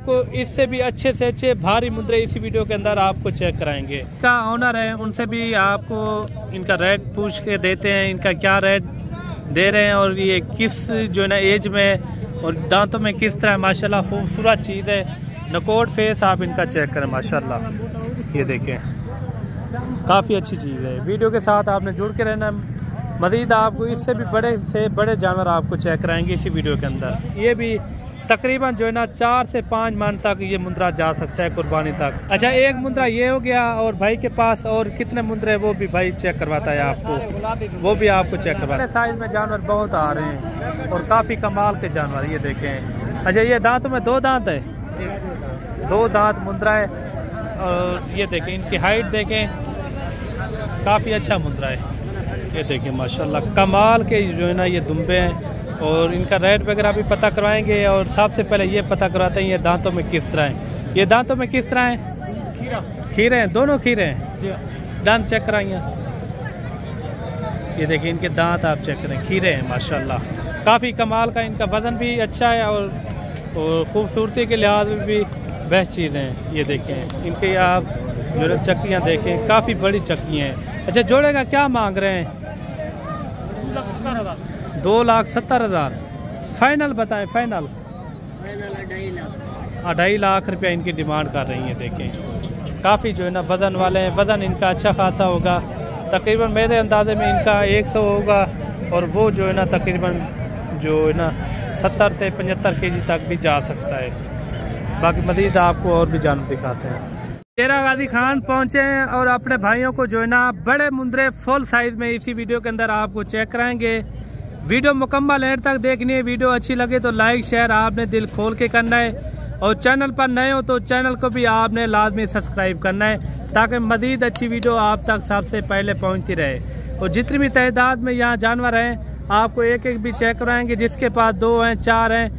आपको इससे भी अच्छे से अच्छे भारी मुंद्रे इसी वीडियो के अंदर आपको चेक कराएंगे। इनका ऑनर है, उनसे भी आपको इनका रेट पूछ के देते हैं, इनका क्या रेट दे रहे हैं और ये किस जो है ना एज में और दांतों में किस तरह। माशाल्लाह खूबसूरत चीज़ है, नकोट फेस आप इनका चेक करें माशाल्लाह, ये देखें काफ़ी अच्छी चीज़ है। वीडियो के साथ आपने जुड़ के रहना। मज़ीद आपको इससे भी बड़े से बड़े जानवर आपको चेक कराएंगे इसी वीडियो के अंदर। ये भी तकरीबन जो है ना 4 से 5 मन तक ये मुंद्रा जा सकता है कुर्बानी तक। अच्छा, एक मुंद्रा ये हो गया और भाई के पास और कितने मुंद्रे वो भी भाई चेक करवाता है आपको, वो भी आपको चेक करवाता है। साइज में जानवर बहुत आ रहे हैं और काफ़ी कमाल के जानवर, ये देखें। अच्छा, ये दांतों में 2 दांत है, 2 दांत मुंद्रा है और ये देखें इनकी हाइट देखें, काफ़ी अच्छा मुंद्रा है। ये देखें माशाल्लाह कमाल के जो है ना ये दुम्बे हैं और इनका रेट वगैरह भी पता करवाएंगे। और सबसे पहले ये पता करवाते हैं ये दांतों में किस तरह हैं। ये दांतों में किस तरह हैं? खीरे हैं, दोनों खीरे हैं। दांत चेक कराइए, ये देखिए इनके दांत आप चेक करें, खीरे हैं माशाल्लाह, काफ़ी कमाल का। इनका वज़न भी अच्छा है और खूबसूरती के लिहाज में भी बेस्ट चीज़ हैं। ये देखें इनके आप जो चक्कियाँ देखें, काफ़ी बड़ी चक्कियाँ हैं। अच्छा, जोड़े का क्या मांग रहे हैं? 2,70,000 फाइनल बताएं। फाइनल 2.5 लाख रुपया इनकी डिमांड कर रही है। देखें काफ़ी जो है ना वज़न वाले हैं, वज़न इनका अच्छा खासा होगा। तकरीबन मेरे अंदाजे में इनका 100 होगा और वो जो है ना तकरीबन जो है ना 70 से 75 kg तक भी जा सकता है। बाकी मज़ीद आपको और भी जानवर दिखाते हैं। डेरा गाजी खान पहुँचे हैं और अपने भाइयों को जो है ना बड़े मुंद्रे फुल साइज़ में इसी वीडियो के अंदर आपको चेक कराएंगे। वीडियो मुकम्मल एंड तक देखनी है। वीडियो अच्छी लगे तो लाइक शेयर आपने दिल खोल के करना है और चैनल पर नए हो तो चैनल को भी आपने लाजमी सब्सक्राइब करना है ताकि मज़ीद अच्छी वीडियो आप तक सबसे पहले पहुंचती रहे। और जितनी भी तादाद में यहाँ जानवर हैं आपको एक एक भी चेक कराएंगे, जिसके पास 2 हैं 4 हैं,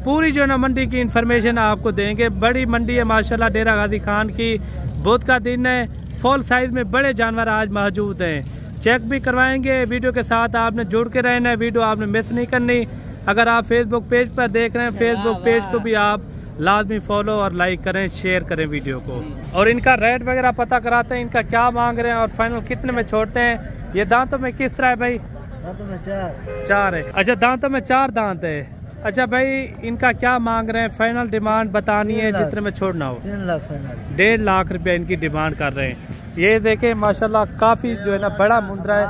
पूरी जो है ना मंडी की इन्फॉर्मेशन आपको देंगे। बड़ी मंडी है माशाल्लाह डेरा गाजी खान की, बुध का दिन है, फुल साइज़ में बड़े जानवर आज मौजूद हैं। चेक भी करवाएंगे। वीडियो के साथ आपने जुड़ के रहना है, वीडियो आपने मिस नहीं करनी। अगर आप फेसबुक पेज पर देख रहे हैं, फेसबुक पेज को भी आप लाजमी फॉलो और लाइक करें, शेयर करें वीडियो को। और इनका रेट वगैरह पता कराते हैं, इनका क्या मांग रहे हैं और फाइनल कितने में छोड़ते हैं। ये दांतों में किस तरह है भाई? दांतों में 4 है। अच्छा, दांतों में 4 दांत है। अच्छा भाई, इनका क्या मांग रहे हैं? फाइनल डिमांड बतानी है जितने में छोड़ना हो। 1.5 लाख रुपया इनकी डिमांड कर रहे हैं। ये देखें माशाल्लाह काफ़ी जो है ना बड़ा मुंद्रा है,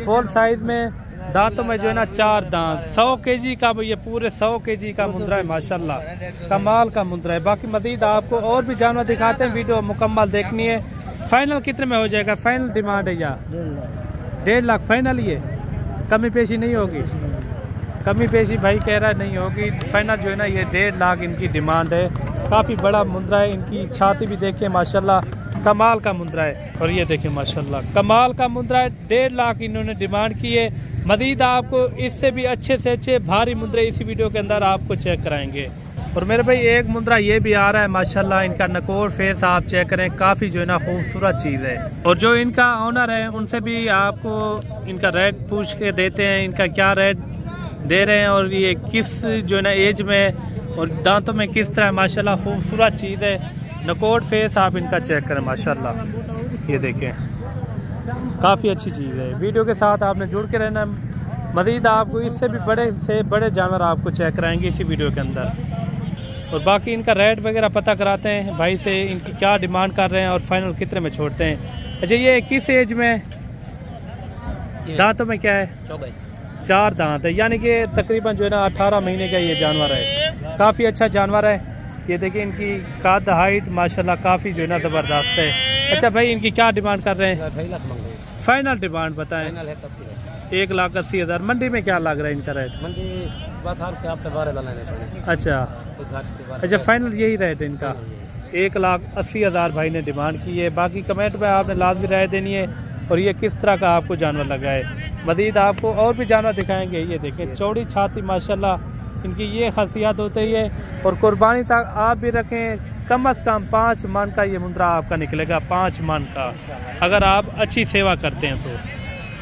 फुल साइज में, दांतों में जो है ना 4 दांत, 100 kg का, ये पूरे 100 kg का मुंद्रा है माशाल्लाह, कमाल का मुंद्रा है। बाकी मजीद आपको और भी जानवर दिखाते हैं, वीडियो मुकम्मल देखनी है। फाइनल कितने में हो जाएगा? फाइनल डिमांड है या 1.5 लाख फाइनल? ये कमी पेशी नहीं होगी? कमी पेशी भाई कह रहा है नहीं होगी। फाइनल जो है ना ये 1.5 लाख इनकी डिमांड है। काफ़ी बड़ा मुंद्रा है, इनकी छाती भी देखिए माशाल्लाह कमाल का मुंद्रा है। और ये देखिए माशाल्लाह कमाल का मुंद्रा है, 1.5 लाख इन्होंने डिमांड की है। मज़ीद आपको इससे भी अच्छे से अच्छे भारी मुंद्रे इसी वीडियो के अंदर आपको चेक कराएंगे। और मेरे भाई एक मुंद्रा ये भी आ रहा है माशाल्लाह, इनका नकोर फेस आप चेक करें, काफ़ी जो है ना खूबसूरत चीज़ है। और जो इनका ऑनर है उनसे भी आपको इनका रेट पूछ के देते हैं, इनका क्या रेट दे रहे हैं और ये किस जो है ना एज में और दांतों में किस तरह। माशाल्लाह खूबसूरत चीज़ है, नकोट फेस आप इनका चेक करें माशाल्लाह, ये देखें काफ़ी अच्छी चीज़ है। वीडियो के साथ आपने जुड़ के रहना। मज़ीद आपको इससे भी बड़े से बड़े जानवर आपको चेक कराएंगे इसी वीडियो के अंदर। और बाकी इनका रेट वगैरह पता कराते हैं भाई से, इनकी क्या डिमांड कर रहे हैं और फाइनल कितने में छोड़ते हैं। अच्छा, ये किस एज में, दांतों में क्या है? 4 दांत है, यानी कि तकरीबन जो है ना 18 महीने का ये जानवर है। काफ़ी अच्छा जानवर है। ये देखिए इनकी कद हाइट माशाल्लाह काफ़ी जो है ना ज़बरदस्त है। अच्छा भाई, इनकी क्या डिमांड कर रहे हैं? 2.5 लाख मांग रहे हैं। फाइनल डिमांड बताएं। 1,80,000। मंडी में क्या लग रहा है इनका रेट? मंडी बस आपके 12 अच्छा, फाइनल यही रेट है इनका, 1,80,000 भाई ने डिमांड की है। बाकी कमेंट में आपने लाजमी राय देनी है और ये किस तरह का आपको जानवर लगा है। मज़ीद आपको और भी जानवर दिखाएंगे। ये देखें चौड़ी छाती माशाल्लाह, इनकी ये खासियत होती है। और कुर्बानी तक आप भी रखें, कम से कम 5 मन का ये मुंद्रा आपका निकलेगा, 5 मन का, अगर आप अच्छी सेवा करते हैं तो।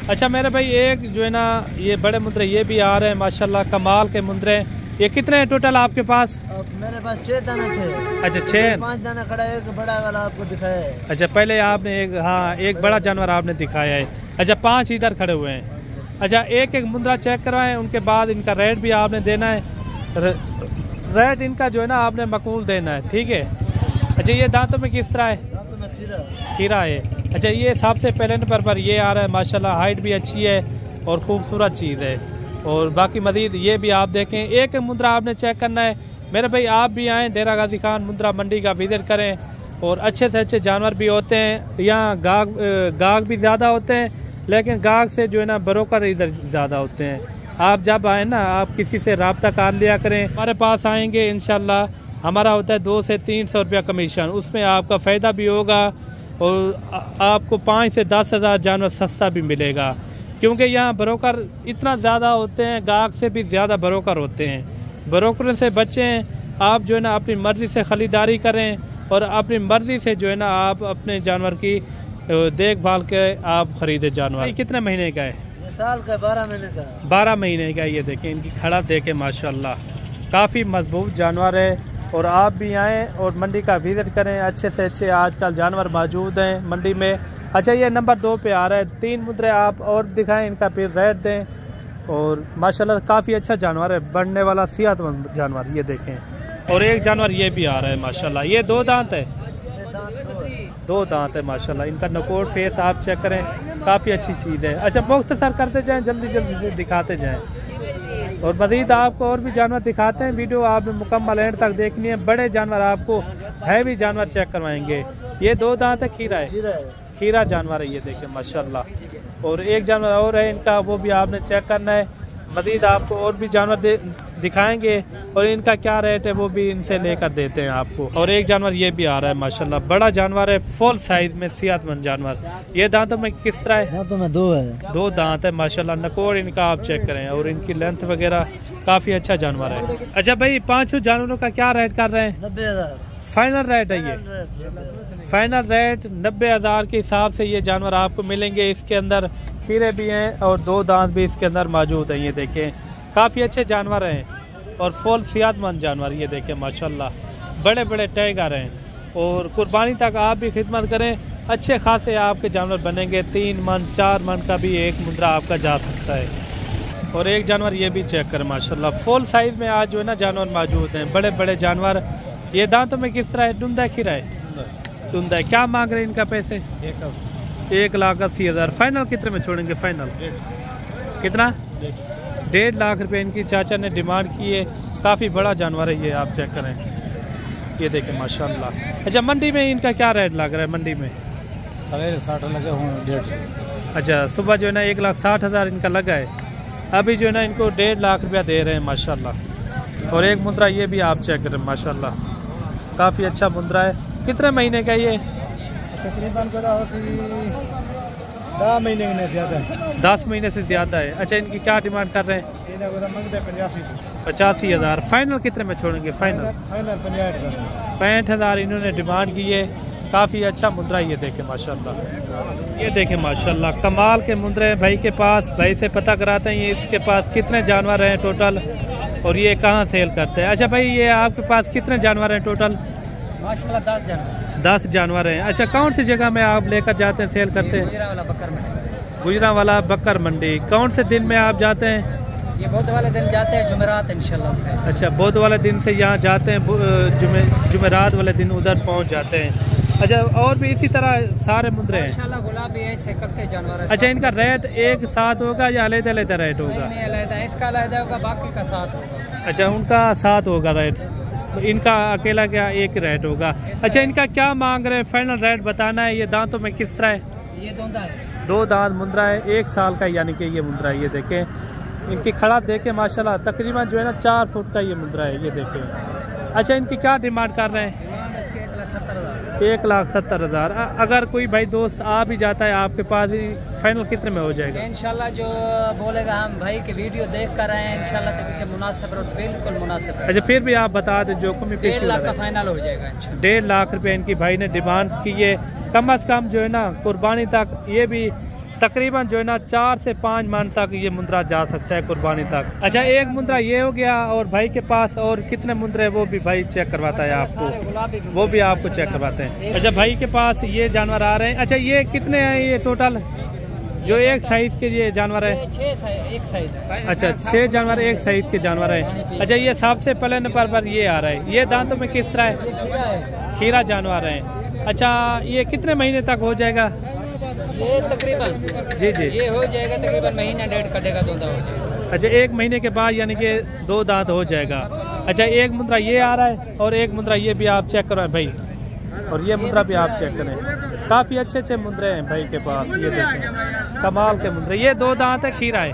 अच्छा मेरे भाई, एक जो है ना ये बड़े मुंद्रे ये भी आ रहे हैं माशाल्लाह, कमाल के मुंद्रे, ये कितने हैं टोटल आपके पास? मेरे पास 6 दाने थे। अच्छा 6। 5 दाना खड़ा है, एक बड़ा वाला आपको दिखाया है। अच्छा पहले आपने एक, हाँ एक बड़ा जानवर आपने दिखाया है। अच्छा 5 इधर खड़े हुए हैं। अच्छा एक एक मुंद्रा चेक करवाएं, उनके बाद इनका रेट भी आपने देना है। रेट इनका जो है ना आपने मकबूल देना है, ठीक है। अच्छा ये दांतों में किस तरह है? दांतों में खीरा है। अच्छा ये सबसे पहले नंबर पर ये आ रहा है, माशाल्लाह हाइट भी अच्छी है और खूबसूरत चीज़ है। और बाकी मजीद ये भी आप देखें, एक मुंद्रा आपने चेक करना है। मेरे भाई आप भी आएँ डेरा गाजी खान मुंद्रा मंडी का विजिट करें, और अच्छे से अच्छे जानवर भी होते हैं यहाँ। गाहक भी ज़्यादा होते हैं, लेकिन गाहक से जो है ना ब्रोकर इधर ज़्यादा होते हैं। आप जब आए ना, आप किसी से रब्ता कर लिया करें। हमारे पास आएंगे इंशाल्लाह, हमारा होता है 200 से 300 रुपया कमीशन, उसमें आपका फ़ायदा भी होगा और आपको 5 से 10 हज़ार जानवर सस्ता भी मिलेगा, क्योंकि यहाँ ब्रोकर इतना ज़्यादा होते हैं, गाहक से भी ज़्यादा ब्रोकर होते हैं। ब्रोकर से बचें, आप जो है ना अपनी मर्ज़ी से ख़रीदारी करें और अपनी मर्ज़ी से जो है ना आप अपने जानवर की देखभाल के आप ख़रीदे जानवर। कितने महीने का है? ये साल का 12 महीने का। 12 महीने का। ये देखें इनकी खड़ा देखें माशाल्लाह, काफ़ी मजबूत जानवर है। और आप भी आएँ और मंडी का विज़िट करें, अच्छे से अच्छे आजकल जानवर मौजूद हैं मंडी में। अच्छा ये नंबर 2 पे आ रहा है। 3 मुद्रे आप और दिखाएं, इनका फिर रेट दें। और माशाल्लाह काफ़ी अच्छा जानवर है, बढ़ने वाला सेहतमंद जानवर। ये देखें, और एक जानवर ये भी आ रहा है माशाल्लाह, ये 2 दांत है। 2 दांत है माशाल्लाह। इनका नकोर फेस आप चेक करें, काफ़ी अच्छी चीज़ है। अच्छा मुख्तसर करते जाएँ, जल्दी जल्दी से दिखाते जाएँ, और मज़ीद आपको और भी जानवर दिखाते हैं। वीडियो आपने मुकम्मल एंड तक देखनी है। बड़े जानवर आपको हैवी जानवर चेक करवाएंगे। ये 2 दांत है, खीरा जानवर है। ये देखें माशाल्लाह। और एक जानवर और है इनका, वो भी आपने चेक करना है। मज़ीद आपको और भी जानवर दिखाएंगे, और इनका क्या रेट है वो भी इनसे लेकर देते हैं आपको। और एक जानवर ये भी आ रहा है माशाल्लाह, बड़ा जानवर है, फुल साइज में सेहतमंद जानवर। ये दांतों में किस तरह है? दांतों में 2 है। 2 दांत है माशाल्लाह। नकोर इनका आप चेक करें, और इनकी लेंथ वगैरह काफ़ी अच्छा जानवर है। अच्छा भाई 5 जानवरों का क्या रेट कर रहे हैं? 90,000 फाइनल रेट है ये। फाइनल रेट 90,000 के हिसाब से ये जानवर आपको मिलेंगे। इसके अंदर खीरे भी हैं और 2 दांत भी इसके अंदर मौजूद हैं। ये देखें काफ़ी अच्छे जानवर हैं और फुल सेहतमंद जानवर। ये देखें माशाल्लाह, बड़े बड़े टाइगर हैं। और कुर्बानी तक आप भी खिदमत करें, अच्छे खासे आपके जानवर बनेंगे। 3 मन 4 मन का भी एक मुद्रा आपका जा सकता है। और एक जानवर ये भी चेक करें माशाल्लाह, फुल साइज में आज जो है ना जानवर मौजूद हैं, बड़े बड़े जानवर। ये दांतों में किस तरह है? डुंदा खीरा है, डुंदा है। क्या मांग रहे हैं इनका पैसे? 1,80,000। फाइनल कितने में छोड़ेंगे? फाइनल कितना? 1.5 लाख रुपए इनकी चाचा ने डिमांड की है। काफ़ी बड़ा जानवर है ये, आप चेक करें। ये देखें माशाल्लाह। अच्छा मंडी में इनका क्या रेट लग रहा है? मंडी में 60 लगे हुए 1.5। अच्छा सुबह जो है ना 1,60,000 इनका लगा है, अभी जो है ना इनको 1.5 लाख रुपया दे रहे हैं माशाल्लाह। और एक मुद्रा ये भी आप चेक करें माशाल्लाह, काफ़ी अच्छा मुद्रा है। कितने महीने का ये? तकरीबन 10 महीने में ज़्यादा। 10 महीने से ज़्यादा है। अच्छा इनकी क्या डिमांड कर रहे हैं? 85,000। फाइनल कितने में छोड़ेंगे? फाइनल 65,000 इन्होंने डिमांड की है। काफ़ी अच्छा मुद्रा। ये देखें माशाल्लाह, ये देखें माशाल्लाह, कमाल के मुद्रे भाई के पास। भाई से पता कराते हैं ये इसके पास कितने जानवर हैं टोटल, और ये कहाँ सेल करते हैं। अच्छा भाई ये आपके पास कितने जानवर हैं टोटल? माशाल्लाह 10 जानवर। 10 जानवर हैं। अच्छा कौन सी जगह में आप लेकर जाते हैं, सेल करते हैं? गुजरावाला बकर मंडी। कौन से दिन में आप जाते हैं? ये बुध वाले दिन जाते हैं, जुमेरात इंशाल्लाह। अच्छा बुध वाले दिन से यहाँ जाते हैं, जुमेरात वाले दिन उधर पहुँच जाते हैं। अच्छा और भी इसी तरह सारे मुद्रे हैं इंशाल्लाह। गुलाबी है, ऐसे करके जानवर है। अच्छा इनका रेट एक साथ होगा या अलग-अलग रेट होगा? नहीं अलग, इसका अलग होगा, बाकी का साथ होगा। अच्छा उनका साथ होगा रेट, तो इनका अकेला क्या एक रेट होगा? अच्छा इनका क्या मांग रहे हैं? फाइनल रेट बताना है। ये दांतों में किस तरह है? ये 2 दांत है। 2 दांत मुद्रा है, 1 साल का यानी कि ये मुद्रा है। ये देखें इनकी खड़ा देखें माशाल्लाह, तकरीबन जो है ना 4 फुट का ये मुद्रा है। ये देखें। अच्छा इनकी क्या डिमांड कर रहे हैं? 1,70,000। अगर कोई भाई दोस्त आ भी जाता है आपके पास, फाइनल कितने में हो जाएगा? इंशाल्लाह जो बोलेगा, हम भाई की वीडियो देख कर आए हैं इंशाल्लाह, तक मुनासिब और बिल्कुल मुनासिब। अच्छा फिर भी आप बता दें जो कमी पेशी 1.5 लाख का फाइनल हो जाएगा इंशाल्लाह। 1.5 लाख रुपए इनकी भाई ने डिमांड की है। कम अज़ कम जो है ना कुर्बानी तक ये भी तकरीबन जो है ना 4 से 5 मन तक ये मुंद्रा जा सकता है कुर्बानी तक। अच्छा, एक मुंद्रा ये हो गया, और भाई के पास और कितने मुंद्रे वो भी भाई चेक करवाता है आपको, वो भी आपको चेक करवाते हैं। अच्छा, भाई के पास ये जानवर आ रहे हैं। अच्छा, ये कितने हैं ये टोटल जो एक साइज के ये जानवर है? 6 साइज है। अच्छा, 6 जानवर एक साइज के जानवर है। अच्छा, ये सबसे पहले नंबर पर ये आ रहा है, ये दांतों में किस तरह है? खीरा जानवर है। अच्छा, ये कितने महीने तक हो जाएगा? ये तकरीबन जी ये हो जाएगा तकरीबन महीना 1.5 कटेगा, 2 दांत हो जाएगा। अच्छा, 1 महीने के बाद यानी कि 2 दांत हो जाएगा। अच्छा, एक मुद्रा ये आ रहा है और एक मुद्रा ये भी आप चेक करो भाई, और ये मुद्रा भी आप चेक करें। काफ़ी अच्छे मुद्रे हैं भाई के पास, ये देखें कमाल के मुद्रे। ये 2 दांत है, खीरा है,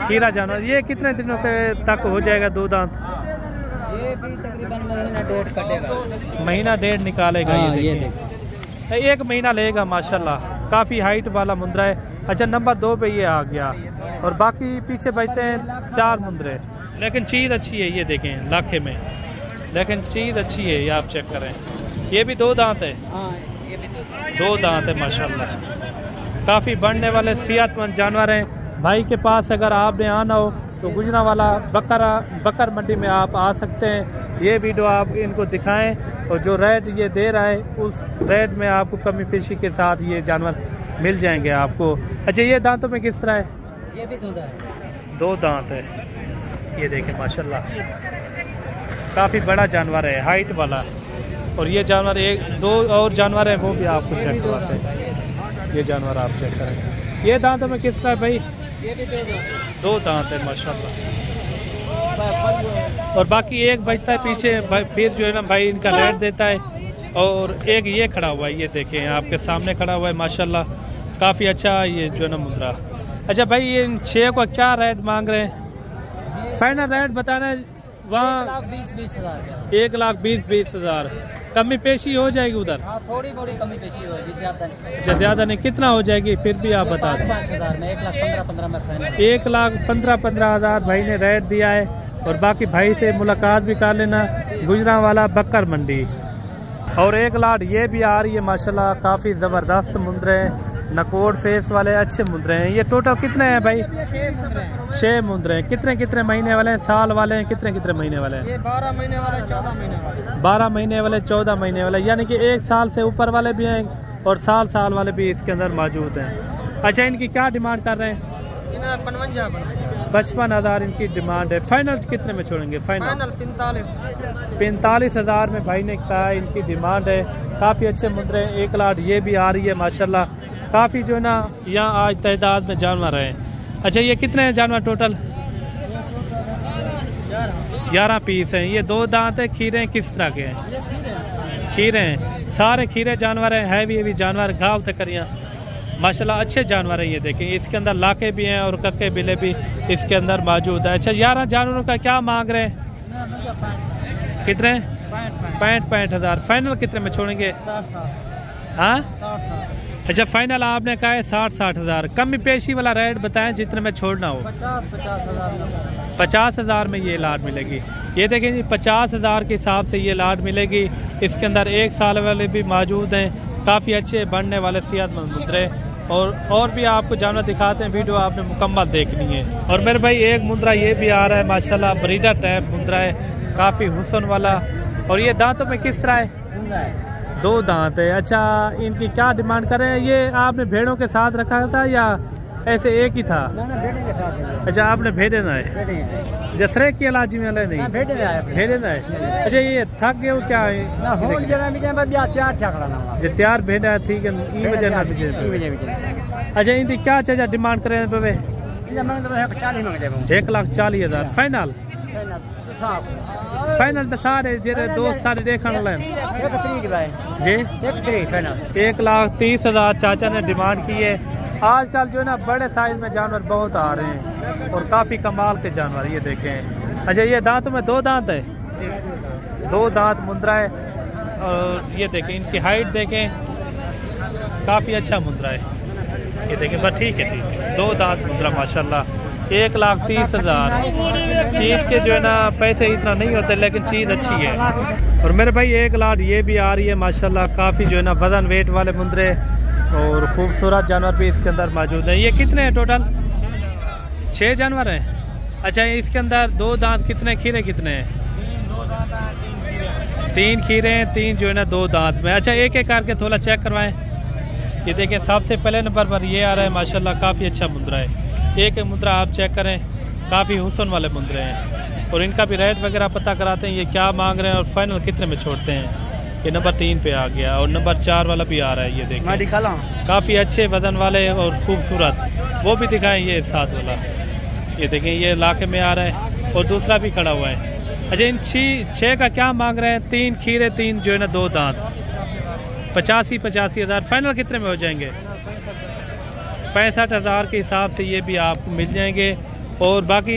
खीरा जानवर। ये कितने दिनों के तक हो जाएगा 2 दांत? ये भी तकरीबन महीना 1.5 कटेगा, महीना 1.5 निकालेगा। ये देखिए 1 महीना लेगा माशाल्लाह। काफ़ी हाइट वाला मुंद्रा है। अच्छा, नंबर 2 पे ये आ गया, और बाकी पीछे बचते हैं 4 मुंद्रे, लेकिन चीज़ अच्छी है। ये देखें लाखे में, लेकिन चीज़ अच्छी है, ये आप चेक करें। ये भी 2 दांत है। ये भी 2 दांत है माशाल्लाह। काफ़ी बढ़ने वाले सेहतमंद जानवर हैं। भाई के पास अगर आपने आना हो तो गुजरांवाला बकर मंडी में आप आ सकते हैं। ये वीडियो आप इनको दिखाएं, और जो रेट ये दे रहा है उस रेट में आपको कमी पेशी के साथ ये जानवर मिल जाएंगे आपको। अच्छा, ये दांतों में किस तरह है? ये भी 2 दांत है। 2 दांत है। ये देखें माशाल्लाह, काफ़ी बड़ा जानवर है, हाइट वाला। और ये जानवर 1-2 और जानवर है, वो भी आपको चेक करवाते हैं। ये जानवर आप चेक करें। ये दांतों में किस तरह है भाई? ये भी 2 दांत। 2 दांत है माशाल्लाह। और बाकी एक बचता है पीछे भाई, फिर जो है ना भाई इनका रेट देता है। और एक ये खड़ा हुआ है, ये देखें आपके सामने खड़ा हुआ है माशाल्लाह, काफ़ी अच्छा ये जो है ना मुद्रा। अच्छा भाई, ये इन 6 का क्या रेट मांग रहे हैं? फाइनल रेट बताना। वहाँ 1,20,000 1,20,000 कमी पेशी हो जाएगी उधर? हाँ, थोड़ी कमी पेशी होगी, ज़्यादा नहीं। अच्छा, ज़्यादा नहीं, कितना हो जाएगी फिर भी आप बता दें। 5,000 में 1,15,15 में फाइनल। 1,15,15,000 भाई ने रेट दिया है। और बाकी भाई से मुलाकात भी कर लेना, गुजरांवाला बकर मंडी। और एक लाट ये भी आ रही है माशाल्लाह, काफ़ी ज़बरदस्त मुंद्रे हैं, नकोर फेस वाले अच्छे मुंद्रे हैं। ये टोटल कितने हैं भाई? 6 मुंद्रे हैं। कितने महीने वाले हैं? साल वाले हैं? कितने महीने वाले हैं? ये 12 महीने वाले, 14 महीने वाले। 12 महीने वाले, 14 महीने वाले, यानी कि 1 साल से ऊपर वाले भी हैं और साल वाले भी इसके अंदर मौजूद हैं। अच्छा, इनकी क्या डिमांड कर रहे हैं? 55,000 इनकी डिमांड है। फाइनल कितने में छोड़ेंगे? फाइनल 45,000 में भाई ने कहा इनकी डिमांड है। काफ़ी अच्छे मुद्रे हैं। 1 लाट ये भी आ रही है माशाल्लाह। काफ़ी जो है ना यहाँ आज तादाद में जानवर हैं। अच्छा, ये कितने हैं जानवर टोटल? 11 पीस हैं। ये 2 दांत है। खीरे किस तरह के हैं? खीरे हैं, सारे खीरे जानवर हैं, हैवी जानवर, घाव तक करियाँ माशाल्लाह अच्छे जानवर हैं। ये देखें, इसके अंदर लाके भी हैं और कक्के बिले भी इसके अंदर मौजूद है। अच्छा, 11 जानवरों का क्या मांग रहे हैं? कितने? 65,000। फाइनल कितने में छोड़ेंगे? हाँ, अच्छा, फाइनल आपने कहा है 60,000। कमी पेशी वाला रेट बताएं जितने में छोड़ना हो। 50,000 में ये लाट मिलेगी। ये देखें जी, 50,000 के हिसाब से ये लाट मिलेगी। इसके अंदर 1 साल वाले भी मौजूद हैं, काफ़ी अच्छे बढ़ने वाले सेहतमंद मुद्रे। और भी आपको जानवर दिखाते हैं, वीडियो आपने मुकम्मल देखनी है। और मेरे भाई एक मुद्रा ये भी आ रहा है माशाल्लाह, ब्रीडर टाइप मुद्रा है, काफ़ी हुस्न वाला। और ये दांतों में किस तरह है? 2 दांत है। अच्छा, इनकी क्या डिमांड कर रहे हैं? ये आपने भेड़ों के साथ रखा था या ऐसे एक ही था? अच्छा, आपने भेड़े ना है, जसरे की इलाजी में नहीं भेड़े ना है। अच्छा, ये थक गए क्या है? तैयार भेड़ा, ठीक है, ई वजह ना। अच्छा, इनकी क्या चाहिए डिमांड करें? 1,40,000 फाइनल। फाइनल तो सारे जेरे दोस्त सारे देखने वाले जी। 1,30,000 चाचा ने डिमांड की है। आजकल जो है ना बड़े साइज में जानवर बहुत आ रहे हैं और काफ़ी कमाल के जानवर, ये देखें। अच्छा, ये दांतों में 2 दांत है, 2 दांत मुंद्रा है। और ये देखें, इनकी हाइट देखें, काफ़ी अच्छा मुंद्रा है। ये देखें बस, ठीक है, 2 दांत मुंद्रा माशाल्लाह। 1,30,000। चीज़ के जो है ना पैसे इतना नहीं होते, लेकिन चीज़ अच्छी है। और मेरे भाई 1 लाट ये भी आ रही है माशाल्लाह, काफ़ी जो है ना वजन वेट वाले मुंद्रे, और खूबसूरत जानवर भी इसके अंदर मौजूद है। ये कितने हैं टोटल? 6 जानवर हैं। अच्छा, इसके अंदर 2 दांत कितने, खीरे कितने हैं? 3 खीरे हैं, 3 जो है ना 2 दांत में। अच्छा, एक एक करके थोड़ा चेक करवाएं। ये देखें, सबसे पहले नंबर पर ये आ रहा है, माशाल्लाह काफ़ी अच्छा मुद्रा है। एक मुद्रा आप चेक करें, काफ़ी हुस्न वाले मुद्रे हैं। और इनका भी रेट वगैरह पता कराते हैं, ये क्या मांग रहे हैं और फाइनल कितने में छोड़ते हैं। ये नंबर 3 पे आ गया और नंबर 4 वाला भी आ रहा है। ये देखिए, मैं दिखा लाऊं, काफ़ी अच्छे वजन वाले और खूबसूरत। वो भी दिखाएं, ये 7 वाला। ये देखें, ये इलाके में आ रहा है और दूसरा भी खड़ा हुआ है। अच्छा, इन 6 का क्या मांग रहे हैं? 3 खीरे, 3 जो है ना 2 दांत। 85 हज़ार। फाइनल कितने में हो जाएंगे? 65 हज़ार के हिसाब से ये भी आपको मिल जाएंगे। और बाकी